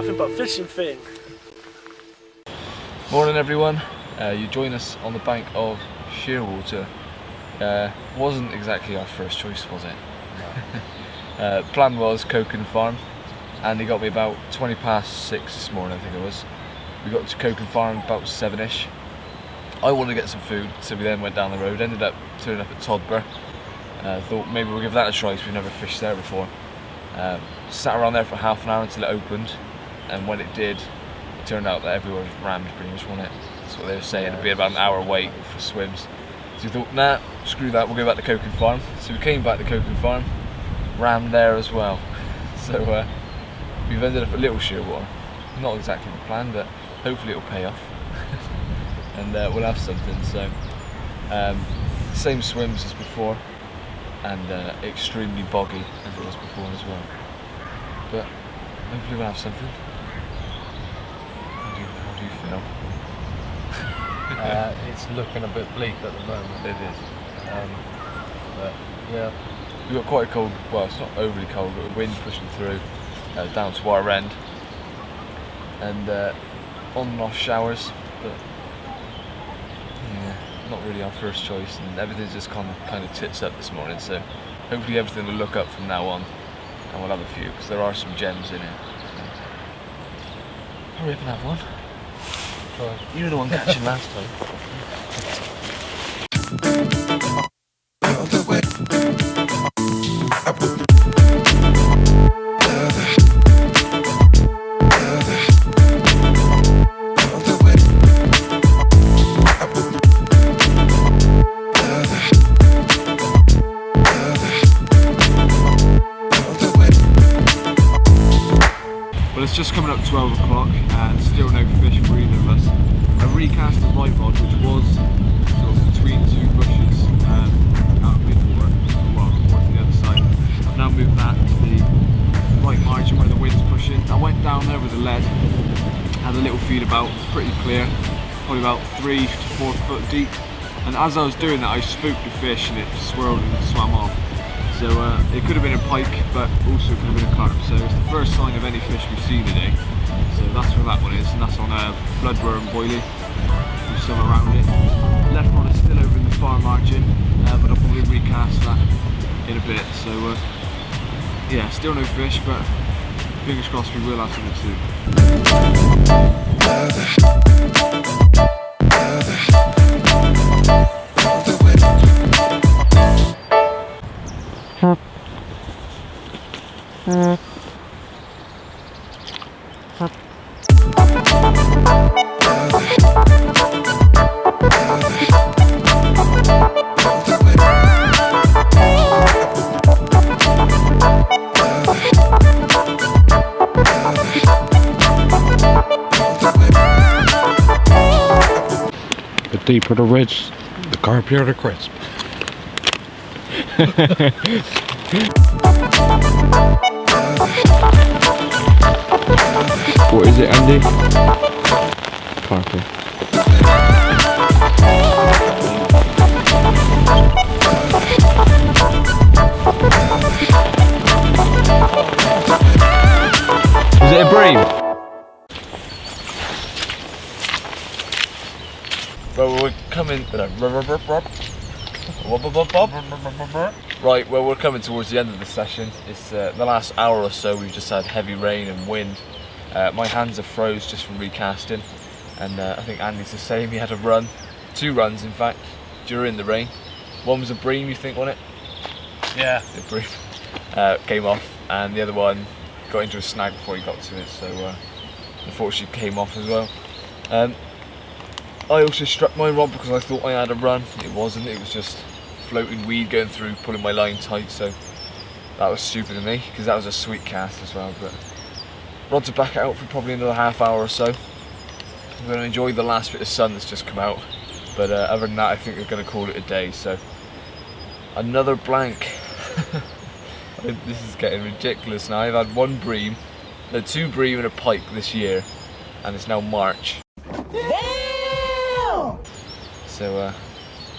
nothing but fishing thing. Morning everyone, you join us on the bank of Shearwater. Wasn't exactly our first choice, was it? No. Plan was Coken Farm, and he got me about 20 past 6 this morning, I think it was. We got to Coken Farm about 7ish. I wanted to get some food, so we then went down the road, ended up turning up at Todber. Thought maybe we'll give that a try because we've never fished there before. Sat around there for half an hour until it opened, and when it did, it turned out that everywhere was rammed pretty much, wasn't it? That's what they were saying, it'd be about an hour wait for swims. So we thought, nah, screw that, we'll go back to Coken Farm. So we came back to Coken Farm, rammed there as well. So we've ended up at Little Shearwater. Not exactly the plan, but hopefully it'll pay off. And we'll have something. So same swims as before, and extremely boggy as it was before as well. But hopefully we'll have something. How do you feel? It's looking a bit bleak at the moment. It is. But yeah. We've got quite a cold, well it's not overly cold, but the wind pushing through down to our end. And on and off showers, but yeah, not really our first choice, and everything's just kind of tits up this morning, so hopefully everything will look up from now on, and we'll have a few, because there are some gems in it. Hurry up and have one. Try. You were the one catching last time. Well, it's just coming up 12 o'clock and still no fish for either of us. I recast the right rod, which was sort of between two bushes out of midwater, well, more to the other side. I've now moved that to the right margin where the wind's pushing. I went down there with a lead, had a little feel about, pretty clear, probably about 3 to 4 foot deep. And as I was doing that, I spooked the fish and it swirled and swam off. So it could have been a pike, but also could have been a carp. So it's the first sign of any fish we've seen today. So that's where that one is, and that's on bloodworm boilie with some around it. Left rod is still over in the far margin, but I'll probably recast that in a bit. So yeah, still no fish, but fingers crossed we will have something soon. The deeper the ridge, the carpier the crisp. What is it, Andy? Carpier. Is it a bream? Well, we're coming. Right, well, we're coming towards the end of the session. It's the last hour or so. We've just had heavy rain and wind. My hands are froze just from recasting, and I think Andy's the same. He had a run, 2 runs in fact, during the rain. One was a bream, you think, wasn't it? Yeah. The bream came off, and the other one got into a snag before he got to it, so unfortunately came off as well. I also struck my rod because I thought I had a run. It wasn't, it was just floating weed going through, pulling my line tight, so that was stupid of me, because that was a sweet cast as well. But rods are back out for probably another half hour or so. I'm going to enjoy the last bit of sun that's just come out, but other than that I think we're going to call it a day. So another blank. This is getting ridiculous now. I've had 1 bream, 2 bream and a pike this year, and it's now March. Damn! So I'm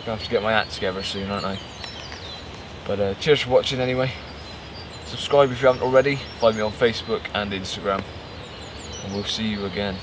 gonna have to get my act together soon, aren't I? But cheers for watching anyway. Subscribe if you haven't already. Find me on Facebook and Instagram. and we'll see you again.